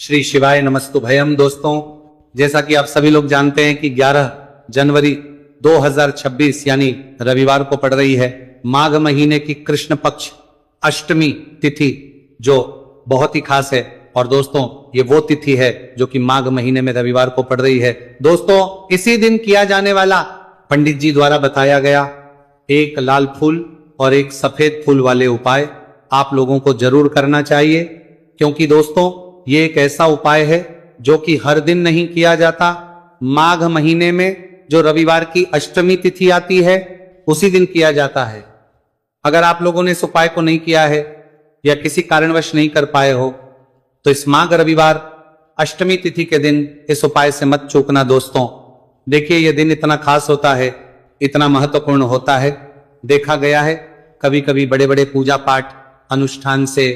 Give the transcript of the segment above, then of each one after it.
श्री शिवाय नमस्तुभयम। दोस्तों, जैसा कि आप सभी लोग जानते हैं कि 11 जनवरी 2026 यानी रविवार को पड़ रही है माघ महीने की कृष्ण पक्ष अष्टमी तिथि, जो बहुत ही खास है। और दोस्तों, ये वो तिथि है जो कि माघ महीने में रविवार को पड़ रही है। दोस्तों, इसी दिन किया जाने वाला पंडित जी द्वारा बताया गया एक लाल फूल और एक सफेद फूल वाले उपाय आप लोगों को जरूर करना चाहिए, क्योंकि दोस्तों ये एक ऐसा उपाय है जो कि हर दिन नहीं किया जाता। माघ महीने में जो रविवार की अष्टमी तिथि आती है उसी दिन किया जाता है। अगर आप लोगों ने इस उपाय को नहीं किया है या किसी कारणवश नहीं कर पाए हो तो इस माघ रविवार अष्टमी तिथि के दिन इस उपाय से मत चूकना। दोस्तों, देखिए ये दिन इतना खास होता है, इतना महत्वपूर्ण होता है। देखा गया है कभी कभी बड़े बड़े पूजा पाठ अनुष्ठान से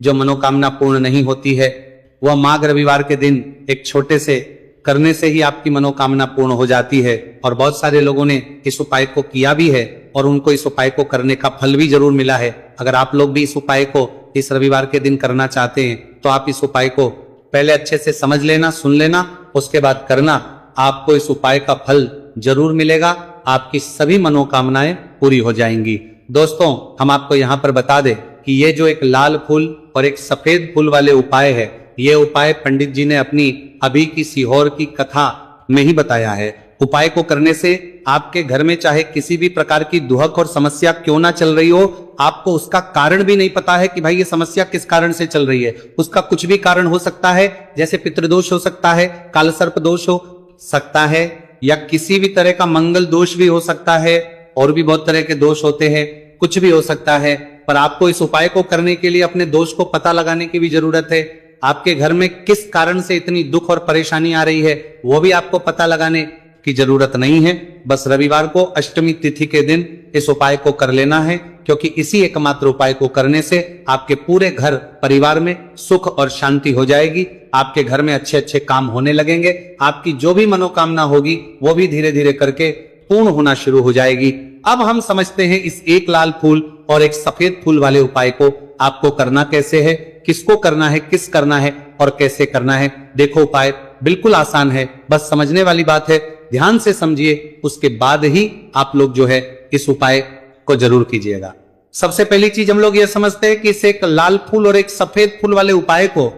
जो मनोकामना पूर्ण नहीं होती है, वह माघ रविवार के दिन एक छोटे से करने से ही आपकी मनोकामना पूर्ण हो जाती है। और बहुत सारे लोगों ने इस उपाय को किया भी है और उनको इस उपाय को करने का फल भी जरूर मिला है। अगर आप लोग भी इस उपाय को इस रविवार के दिन करना चाहते हैं तो आप इस उपाय को पहले अच्छे से समझ लेना, सुन लेना, उसके बाद करना। आपको इस उपाय का फल जरूर मिलेगा, आपकी सभी मनोकामनाएं पूरी हो जाएंगी। दोस्तों, हम आपको यहाँ पर बता दें कि ये जो एक लाल फूल और एक सफेद फूल वाले उपाय है, ये उपाय पंडित जी ने अपनी अभी की सीहोर की कथा में ही बताया है। उपाय को करने से आपके घर में चाहे किसी भी प्रकार की दुहक और समस्या क्यों ना चल रही हो, आपको उसका कारण भी नहीं पता है कि भाई ये समस्या किस कारण से चल रही है। उसका कुछ भी कारण हो सकता है, जैसे पितृदोष हो सकता है, कालसर्प दोष हो सकता है, या किसी भी तरह का मंगल दोष भी हो सकता है, और भी बहुत तरह के दोष होते हैं, कुछ भी हो सकता है। पर आपको इस उपाय को करने के लिए अपने दोष को पता लगाने की भी जरूरत है। आपके घर में किस कारण से इतनी दुख और परेशानी आ रही है वो भी आपको पता लगाने की जरूरत नहीं है। बस रविवार को अष्टमी तिथि के दिन इस उपाय को कर लेना है, क्योंकि इसी एकमात्र उपाय को करने से आपके पूरे घर परिवार में सुख और शांति हो जाएगी। आपके घर में अच्छे अच्छे काम होने लगेंगे। आपकी जो भी मनोकामना होगी वो भी धीरे धीरे करके पूर्ण होना शुरू हो जाएगी। अब हम समझते हैं इस एक लाल फूल और एक सफेद फूल वाले उपाय को आपको करना कैसे है, किसको करना है, किस करना है और कैसे करना है। देखो, उपाय बिल्कुल आसान है, बस समझने वाली बात है। ध्यान से समझिए, उसके बाद ही आप लोग जो है इस उपाय को जरूर कीजिएगा। सबसे पहली चीज हम लोग ये समझते हैं कि इस एक लाल फूल और एक सफेद फूल वाले उपाय को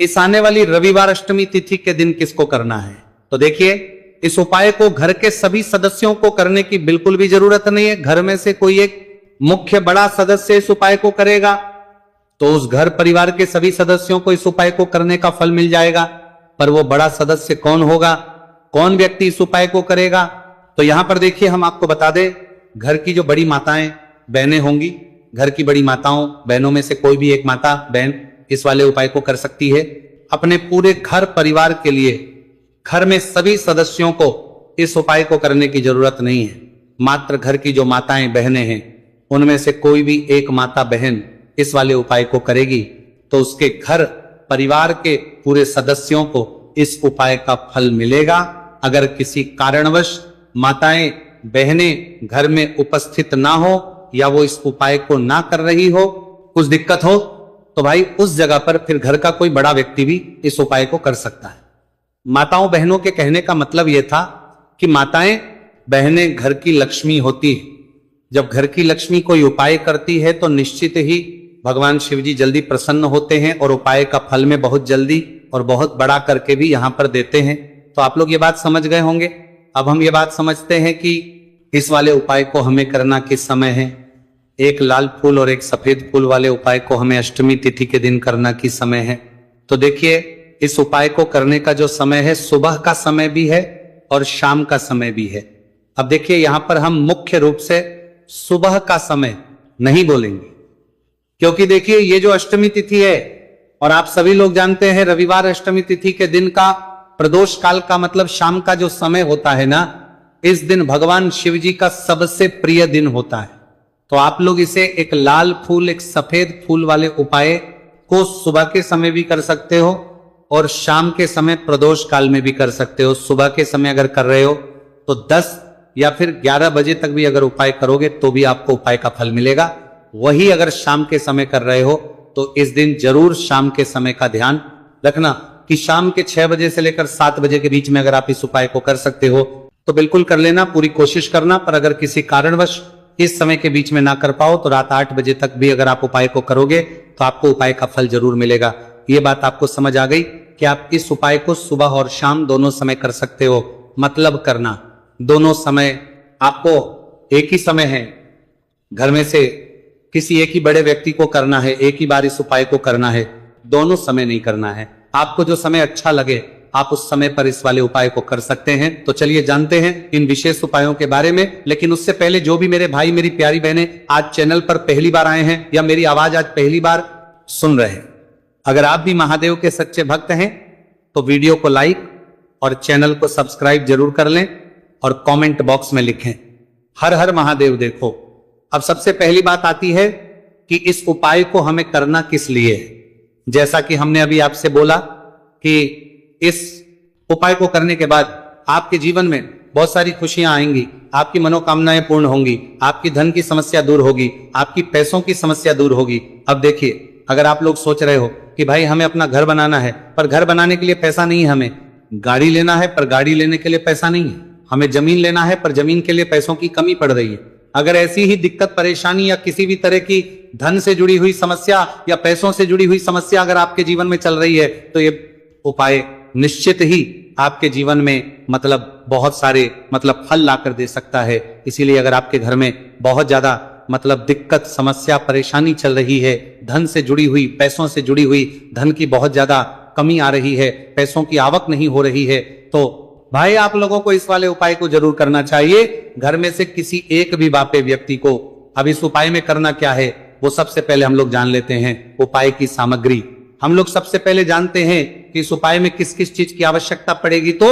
इस आने वाली रविवार अष्टमी तिथि के दिन किसको करना है। तो देखिए, इस उपाय को घर के सभी सदस्यों को करने की बिल्कुल भी जरूरत नहीं है। घर में से कोई एक मुख्य बड़ा सदस्य इस उपाय को करेगा तो उस घर परिवार के सभी सदस्यों को इस उपाय को करने का फल मिल जाएगा। पर वो बड़ा सदस्य कौन होगा, कौन व्यक्ति इस उपाय को करेगा, तो यहां पर देखिए हम आपको बता दें, घर की जो बड़ी माताएं बहनें होंगी, घर की बड़ी माताओं बहनों में से कोई भी एक माता बहन इस वाले उपाय को कर सकती है। अपने पूरे घर परिवार के लिए घर में सभी सदस्यों को इस उपाय को करने की जरूरत नहीं है। मात्र घर की जो माताएं बहनें हैं उनमें से कोई भी एक माता बहन इस वाले उपाय को करेगी तो उसके घर परिवार के पूरे सदस्यों को इस उपाय का फल मिलेगा। अगर किसी कारणवश माताएं बहनें घर में उपस्थित ना हो या वो इस उपाय को ना कर रही हो, कुछ दिक्कत हो, तो भाई उस जगह पर फिर घर का कोई बड़ा व्यक्ति भी इस उपाय को कर सकता है। माताओं बहनों के कहने का मतलब यह था कि माताएं बहनें घर की लक्ष्मी होती है। जब घर की लक्ष्मी कोई उपाय करती है तो निश्चित ही भगवान शिव जी जल्दी प्रसन्न होते हैं और उपाय का फल में बहुत जल्दी और बहुत बड़ा करके भी यहां पर देते हैं। तो आप लोग ये बात समझ गए होंगे। अब हम ये बात समझते हैं कि इस वाले उपाय को हमें करना किस समय है। एक लाल फूल और एक सफेद फूल वाले उपाय को हमें अष्टमी तिथि के दिन करना किस समय है। तो देखिए, इस उपाय को करने का जो समय है, सुबह का समय भी है और शाम का समय भी है। अब देखिए, यहां पर हम मुख्य रूप से सुबह का समय नहीं बोलेंगे, क्योंकि देखिए ये जो अष्टमी तिथि है, और आप सभी लोग जानते हैं रविवार अष्टमी तिथि के दिन का प्रदोष काल का मतलब शाम का जो समय होता है ना, इस दिन भगवान शिव जी का सबसे प्रिय दिन होता है। तो आप लोग इसे एक लाल फूल एक सफेद फूल वाले उपाय को सुबह के समय भी कर सकते हो और शाम के समय प्रदोष काल में भी कर सकते हो। सुबह के समय अगर कर रहे हो तो 10 या फिर 11 बजे तक भी अगर उपाय करोगे तो भी आपको उपाय का फल मिलेगा। वही अगर शाम के समय कर रहे हो तो इस दिन जरूर शाम के समय का ध्यान रखना। कि शाम के 6 बजे से लेकर 7 बजे के बीच में अगर आप इस उपाय को कर सकते हो तो बिल्कुल कर लेना, पूरी कोशिश करना। पर अगर किसी कारणवश इस समय के बीच में ना कर पाओ तो रात 8 बजे तक भी अगर आप उपाय को करोगे तो आपको उपाय का फल जरूर मिलेगा। ये बात आपको समझ आ गई कि आप इस उपाय को सुबह और शाम दोनों समय कर सकते हो। मतलब करना दोनों समय, आपको एक ही समय है, घर में से किसी एक ही बड़े व्यक्ति को करना है, एक ही बार इस उपाय को करना है, दोनों समय नहीं करना है। आपको जो समय अच्छा लगे आप उस समय पर इस वाले उपाय को कर सकते हैं। तो चलिए जानते हैं इन विशेष उपायों के बारे में। लेकिन उससे पहले जो भी मेरे भाई मेरी प्यारी बहनें आज चैनल पर पहली बार आए हैं या मेरी आवाज आज पहली बार सुन रहे हैं, अगर आप भी महादेव के सच्चे भक्त हैं तो वीडियो को लाइक और चैनल को सब्सक्राइब जरूर कर लें और कमेंट बॉक्स में लिखें हर हर महादेव। देखो, अब सबसे पहली बात आती है कि इस उपाय को हमें करना किस लिए है। जैसा कि हमने अभी आपसे बोला कि इस उपाय को करने के बाद आपके जीवन में बहुत सारी खुशियां आएंगी, आपकी मनोकामनाएं पूर्ण होंगी, आपकी धन की समस्या दूर होगी, आपकी पैसों की समस्या दूर होगी। अब देखिए, अगर आप लोग सोच रहे हो कि भाई हमें अपना घर बनाना है पर घर बनाने के लिए पैसा नहीं है, हमें गाड़ी लेना है पर गाड़ी लेने के लिए पैसा नहीं है, हमें जमीन लेना है पर जमीन के लिए पैसों की कमी पड़ रही है, अगर ऐसी ही दिक्कत परेशानी या किसी भी तरह की धन से जुड़ी हुई समस्या या पैसों से जुड़ी हुई समस्या अगर आपके जीवन में चल रही है तो ये उपाय निश्चित ही आपके जीवन में बहुत सारे फल लाकर दे सकता है। इसीलिए अगर आपके घर में बहुत ज्यादा दिक्कत समस्या परेशानी चल रही है, धन से जुड़ी हुई पैसों से जुड़ी हुई धन की बहुत ज्यादा कमी आ रही है, पैसों की आवक नहीं हो रही है, तो भाई आप लोगों को इस वाले उपाय को जरूर करना चाहिए। घर में से किसी एक भी बापे व्यक्ति को अब इस उपाय में करना क्या है वो सबसे पहले हम लोग जान लेते हैं। उपाय की सामग्री हम लोग सबसे पहले जानते हैं कि इस उपाय में किस किस चीज की आवश्यकता पड़ेगी। तो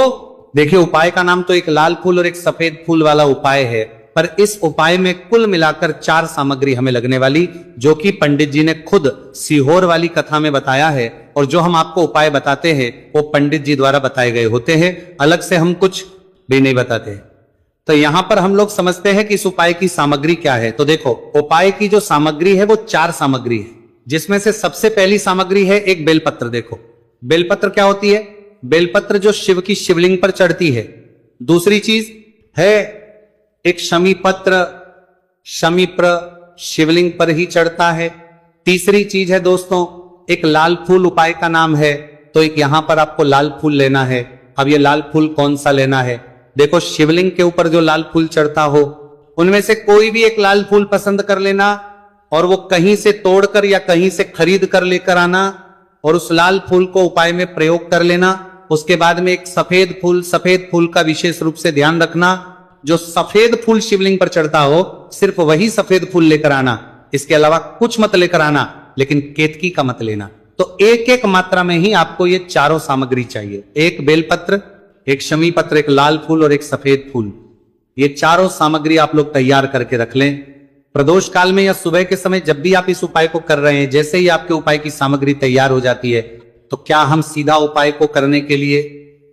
देखिए, उपाय का नाम तो एक लाल फूल और एक सफेद फूल वाला उपाय है, पर इस उपाय में कुल मिलाकर 4 सामग्री हमें लगने वाली, जो कि पंडित जी ने खुद सीहोर वाली कथा में बताया है। और जो हम आपको उपाय बताते हैं वो पंडित जी द्वारा बताए गए होते हैं, अलग से हम कुछ भी नहीं बताते। तो यहां पर हम लोग समझते हैं कि इस उपाय की सामग्री क्या है। तो देखो, उपाय की जो सामग्री है वो 4 सामग्री है, जिसमें से सबसे पहली सामग्री है एक बेलपत्र। देखो, बेलपत्र क्या होती है? बेलपत्र जो शिव की शिवलिंग पर चढ़ती है। दूसरी चीज है एक शमी पत्र, शमीप्र शिवलिंग पर ही चढ़ता है। तीसरी चीज है दोस्तों एक लाल फूल, उपाय का नाम है, तो एक यहां पर आपको लाल फूल लेना है। अब ये लाल फूल कौन सा लेना है? देखो, शिवलिंग के ऊपर जो लाल फूल चढ़ता हो उनमें से कोई भी एक लाल फूल पसंद कर लेना और वो कहीं से तोड़कर या कहीं से खरीद कर लेकर आना और उस लाल फूल को उपाय में प्रयोग कर लेना। उसके बाद में एक सफेद फूल का विशेष रूप से ध्यान रखना, जो सफेद फूल शिवलिंग पर चढ़ता हो सिर्फ वही सफेद फूल लेकर आना, इसके अलावा कुछ मत लेकर आना, लेकिन केतकी का मत लेना। तो एक एक मात्रा में ही आपको ये चारों सामग्री चाहिए, एक बेलपत्र, एक शमी पत्र, एक लाल फूल और एक सफेद फूल। ये चारों सामग्री आप लोग तैयार करके रख लें। प्रदोष काल में या सुबह के समय जब भी आप इस उपाय को कर रहे हैं, जैसे ही आपके उपाय की सामग्री तैयार हो जाती है तो क्या हम सीधा उपाय को करने के लिए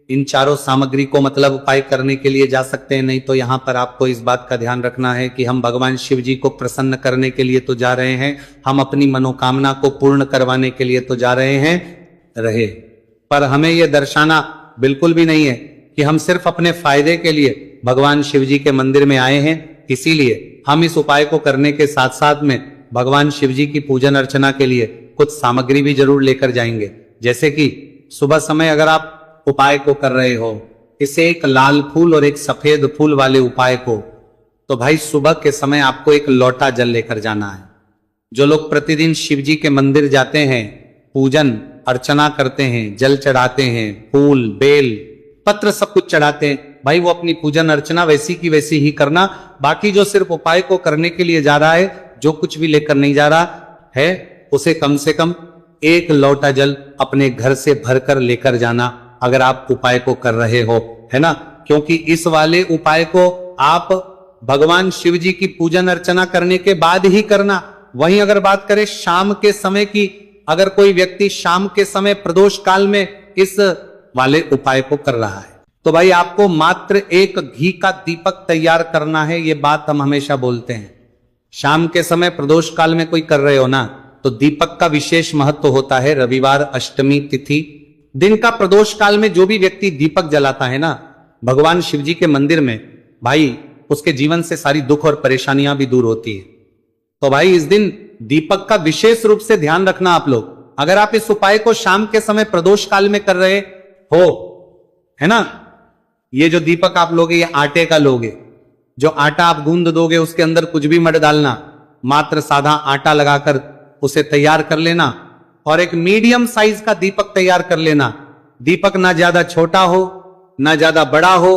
इन चारों सामग्री को उपाय करने के लिए जा सकते हैं? नहीं। तो यहां पर आपको इस बात का ध्यान रखना है कि हम भगवान शिव जी को प्रसन्न करने के लिए तो जा रहे हैं, हम अपनी मनोकामना को पूर्ण करवाने के लिए तो जा रहे हैं पर हमें यह दर्शाना बिल्कुल भी नहीं है कि हम सिर्फ अपने फायदे के लिए भगवान शिव जी के मंदिर में आए हैं। इसीलिए हम इस उपाय को करने के साथ साथ में भगवान शिव जी की पूजन अर्चना के लिए कुछ सामग्री भी जरूर लेकर जाएंगे। जैसे कि सुबह समय अगर आप उपाय को कर रहे हो, इसे एक लाल फूल और एक सफेद फूल वाले उपाय को, तो भाई सुबह के समय आपको एक लोटा जल लेकर जाना है। जो लोग प्रतिदिन शिव जी के मंदिर जाते हैं, पूजन अर्चना करते हैं, जल चढ़ाते हैं, फूल बेल पत्र सब कुछ चढ़ाते हैं, भाई वो अपनी पूजन अर्चना वैसी की वैसी ही करना। बाकी जो सिर्फ उपाय को करने के लिए जा रहा है, जो कुछ भी लेकर नहीं जा रहा है, उसे कम से कम एक लोटा जल अपने घर से भरकर लेकर जाना, अगर आप उपाय को कर रहे हो, है ना। क्योंकि इस वाले उपाय को आप भगवान शिव जी की पूजन अर्चना करने के बाद ही करना। वहीं अगर बात करें शाम के समय की, अगर कोई व्यक्ति शाम के समय प्रदोष काल में इस वाले उपाय को कर रहा है तो भाई आपको मात्र एक घी का दीपक तैयार करना है। ये बात हम हमेशा बोलते हैं, शाम के समय प्रदोष काल में कोई कर रहे हो ना, तो दीपक का विशेष महत्व होता है। रविवार, अष्टमी तिथि दिन का प्रदोष काल में जो भी व्यक्ति दीपक जलाता है ना भगवान शिव जी के मंदिर में, भाई उसके जीवन से सारी दुख और परेशानियां भी दूर होती है। तो भाई इस दिन दीपक का विशेष रूप से ध्यान रखना आप लोग। अगर आप इस उपाय को शाम के समय प्रदोष काल में कर रहे हो, है ना, ये जो दीपक आप लोगे ये आटे का लोगे। जो आटा आप गूंद दोगे उसके अंदर कुछ भी मत डालना, मात्र सादा आटा लगाकर उसे तैयार कर लेना और एक मीडियम साइज का दीपक तैयार कर लेना। दीपक ना ज्यादा छोटा हो ना ज्यादा बड़ा हो,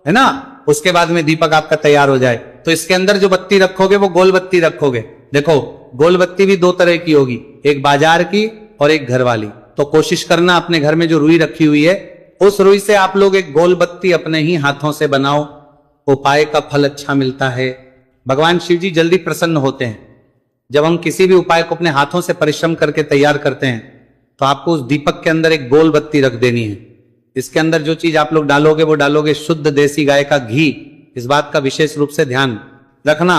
है ना। उसके बाद में दीपक आपका तैयार हो जाए तो इसके अंदर जो बत्ती रखोगे वो गोल बत्ती रखोगे। देखो गोल बत्ती भी दो तरह की होगी, एक बाजार की और एक घर वाली। तो कोशिश करना अपने घर में जो रुई रखी हुई है उस रुई से आप लोग एक गोल बत्ती अपने ही हाथों से बनाओ। उपाय का फल अच्छा मिलता है। भगवान शिव जी जल्दी प्रसन्न होते हैं। जब हम किसी भी उपाय को अपने हाथों से परिश्रम करके तैयार करते हैं तो आपको उस दीपक के अंदर एक गोल बत्ती रख देनी है। इसके अंदर जो चीज आप लोग डालोगे वो डालोगे शुद्ध देसी गाय का घी। इस बात का विशेष रूप से ध्यान रखना,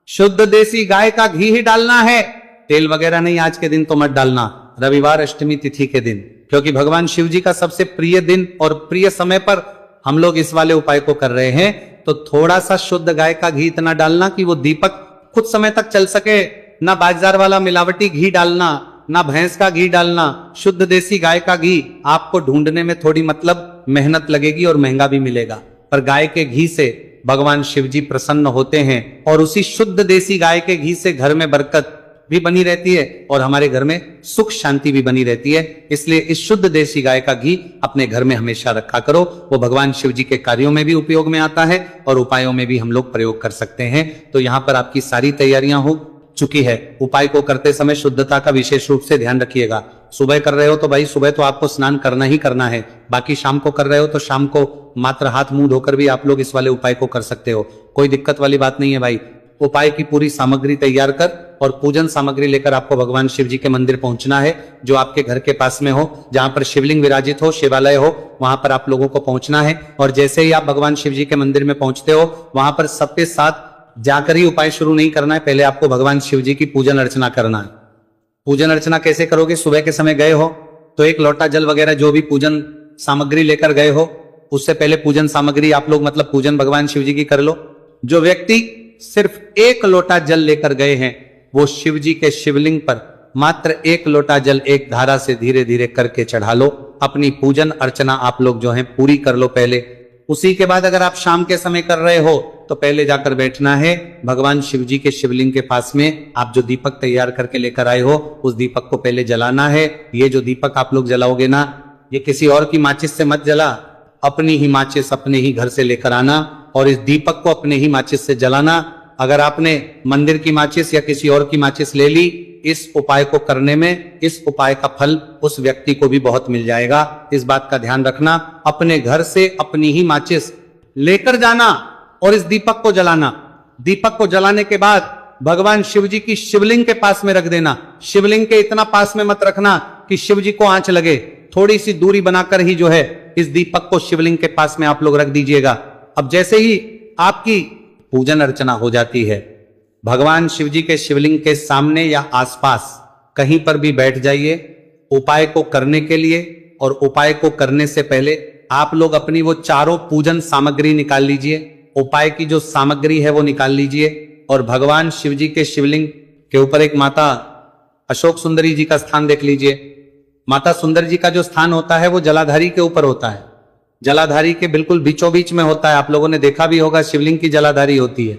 शुद्ध देसी गाय का घी ही डालना है, तेल वगैरह नहीं। आज के दिन तो मत डालना, रविवार अष्टमी तिथि के दिन, क्योंकि भगवान शिव जी का सबसे प्रिय दिन और प्रिय समय पर हम लोग इस वाले उपाय को कर रहे हैं। तो थोड़ा सा शुद्ध गाय का घी इतना डालना कि वो दीपक कुछ समय तक चल सके। ना बाजार वाला मिलावटी घी डालना, ना भैंस का घी डालना, शुद्ध देसी गाय का घी। आपको ढूंढने में थोड़ी मतलब मेहनत लगेगी और महंगा भी मिलेगा, पर गाय के घी से भगवान शिव जी प्रसन्न होते हैं और उसी शुद्ध देसी गाय के घी से घर में बरकत भी बनी रहती है और हमारे घर में सुख शांति भी बनी रहती है। इसलिए इस शुद्ध देसी गाय का घी अपने घर में हमेशा रखा करो। वो भगवान शिव जी के कार्यों में भी उपयोग में आता है और उपायों में भी हम लोग प्रयोग कर सकते हैं। तो यहाँ पर आपकी सारी तैयारियां हो चुकी है। उपाय को करते समय शुद्धता का विशेष रूप से ध्यान रखिएगा। सुबह कर रहे हो तो भाई सुबह तो आपको स्नान करना ही करना है। बाकी शाम को कर रहे हो तो शाम को मात्र हाथ मुंह धोकर भी आप लोग इस वाले उपाय को कर सकते हो। कोई दिक्कत वाली बात नहीं है भाई। उपाय की पूरी सामग्री तैयार कर और पूजन सामग्री लेकर आपको भगवान शिव जी के मंदिर पहुंचना है, जो आपके घर के पास में हो, जहां पर शिवलिंग विराजित हो, शिवालय हो, वहां पर आप लोगों को पहुंचना है। और जैसे ही आप भगवान शिव जी के मंदिर में पहुंचते हो वहां पर सबके साथ जाकर ही उपाय शुरू नहीं करना है। पहले आपको भगवान शिव जी की पूजन अर्चना करना है। पूजन अर्चना कैसे करोगे? सुबह के समय गए हो तो एक लोटा जल वगैरह जो भी पूजन सामग्री लेकर गए हो उससे पहले पूजन सामग्री आप लोग मतलब पूजन भगवान शिव जी की कर लो। जो व्यक्ति सिर्फ एक लोटा जल लेकर गए हैं वो शिव जी के शिवलिंग पर मात्र एक लोटा जल एक धारा से धीरे धीरे करके चढ़ा लो। अपनी पूजन अर्चना आप लोग जो है पूरी कर लो पहले। उसी के बाद अगर आप शाम के समय कर रहे हो तो पहले जाकर बैठना है भगवान शिव जी के शिवलिंग के पास में। आप जो दीपक तैयार करके लेकर आए हो उस दीपक को पहले जलाना है। ये जो दीपक आप लोग जलाओगे ना, ये किसी और की माचिस से मत जला, अपनी ही माचिस अपने ही घर से लेकर आना और इस दीपक को अपने ही माचिस से जलाना। अगर आपने मंदिर की माचिस या किसी और की माचिस ले ली, इस उपाय को करने में इस उपाय का फल उस व्यक्ति को भी बहुत मिल जाएगा। इस बात का ध्यान रखना। अपने घर से अपनी ही माचिस लेकर जाना और इस दीपक को जलाना। दीपक को जलाने के बाद भगवान शिव जी की शिवलिंग के पास में रख देना। शिवलिंग के इतना पास में मत रखना कि शिव जी को आंच लगे, थोड़ी सी दूरी बनाकर ही जो है इस दीपक को शिवलिंग के पास में आप लोग रख दीजिएगा। अब जैसे ही आपकी पूजन अर्चना हो जाती है, भगवान शिव जी के शिवलिंग के सामने या आसपास कहीं पर भी बैठ जाइए उपाय को करने के लिए। और उपाय को करने से पहले आप लोग अपनी वो चारों पूजन सामग्री निकाल लीजिए। उपाय की जो सामग्री है वो निकाल लीजिए और भगवान शिव जी के शिवलिंग के ऊपर एक माता अशोक सुंदरी जी का स्थान देख लीजिए। माता सुंदर जी का जो स्थान होता है वो जलाधारी के ऊपर होता है। जलाधारी के बिल्कुल बीचों बीच में होता है। आप लोगों ने देखा भी होगा शिवलिंग की जलाधारी होती है।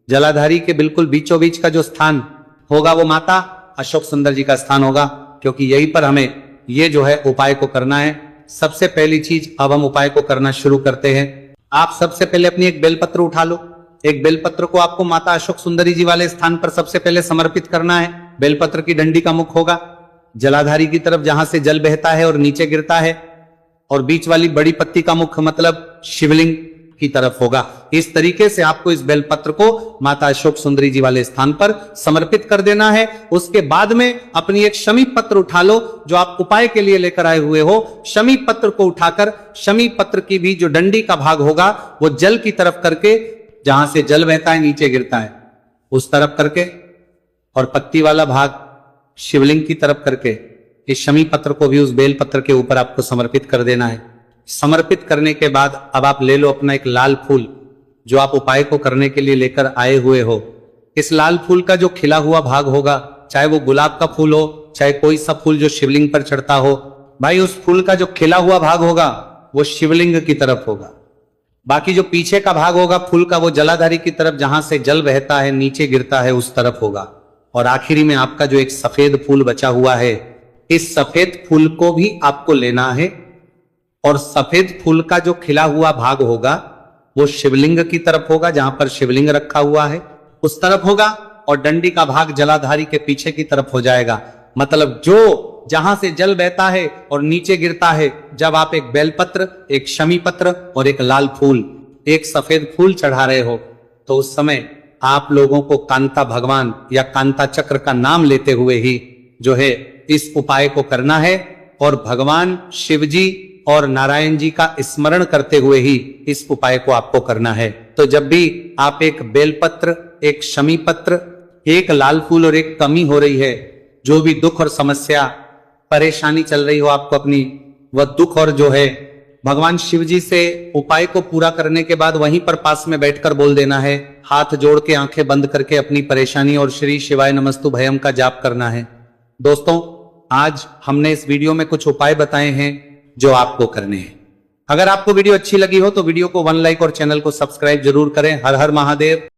जलाधारी के बिल्कुल बीचों बीच का जो स्थान होगा वो माता अशोक सुंदर जी का स्थान होगा, क्योंकि यहीं पर हमें ये जो है उपाय को करना है। सबसे पहली चीज अब हम उपाय को करना शुरू करते हैं। आप सबसे पहले अपनी एक बेलपत्र उठा लो। एक बेलपत्र को आपको माता अशोक सुंदरी जी वाले स्थान पर सबसे पहले समर्पित करना है। बेलपत्र की डंडी का मुख होगा जलाधारी की तरफ जहां से जल बहता है और नीचे गिरता है, और बीच वाली बड़ी पत्ती का मुख मतलब शिवलिंग की तरफ होगा। इस तरीके से आपको इस बेलपत्र को माता अशोक सुंदरी जी वाले स्थान पर समर्पित कर देना है। उसके बाद में अपनी एक शमी पत्र उठा लो जो आप उपाय के लिए लेकर आए हुए हो। शमी पत्र को उठाकर शमी पत्र की भी जो डंडी का भाग होगा वो जल की तरफ करके, जहां से जल बहता है नीचे गिरता है उस तरफ करके, और पत्ती वाला भाग शिवलिंग की तरफ करके इस शमी पत्र को भी उस बेल पत्र के ऊपर आपको समर्पित कर देना है। समर्पित करने के बाद अब आप ले लो अपना एक लाल फूल जो आप उपाय को करने के लिए लेकर आए हुए हो। इस लाल फूल का जो खिला हुआ भाग होगा, चाहे वो गुलाब का फूल हो, चाहे कोई सा फूल जो शिवलिंग पर चढ़ता हो, भाई उस फूल का जो खिला हुआ भाग होगा वो शिवलिंग की तरफ होगा। बाकी जो पीछे का भाग होगा फूल का, वो जलाधारी की तरफ, जहां से जल बहता है नीचे गिरता है उस तरफ होगा। और आखिरी में आपका जो एक सफेद फूल बचा हुआ है, इस सफेद फूल को भी आपको लेना है और सफेद फूल का जो खिला हुआ भाग होगा वो शिवलिंग की तरफ होगा, जहां पर शिवलिंग रखा हुआ है उस तरफ होगा, और डंडी का भाग जलाधारी के पीछे की तरफ हो जाएगा। मतलब जो जहां से जल बहता है और नीचे गिरता है, जब आप एक बेलपत्र, एक शमी पत्र और एक लाल फूल, एक सफेद फूल चढ़ा रहे हो, तो उस समय आप लोगों को कांता भगवान या कांता चक्र का नाम लेते हुए ही जो है इस उपाय को करना है और भगवान शिव जी और नारायण जी का स्मरण करते हुए ही इस उपाय को आपको करना है। तो जब भी आप एक बेलपत्र, एक शमी पत्र, एक लाल फूल और एक कमी हो रही है, जो भी दुख और समस्या परेशानी चल रही हो आपको अपनी, वह दुख और जो है भगवान शिव जी से उपाय को पूरा करने के बाद वहीं पर पास में बैठकर बोल देना है, हाथ जोड़ के आंखें बंद करके अपनी परेशानी और श्री शिवाय नमस्तु भयम का जाप करना है। दोस्तों, आज हमने इस वीडियो में कुछ उपाय बताए हैं जो आपको करने हैं। अगर आपको वीडियो अच्छी लगी हो तो वीडियो को 1 लाइक और चैनल को सब्सक्राइब जरूर करें। हर हर महादेव।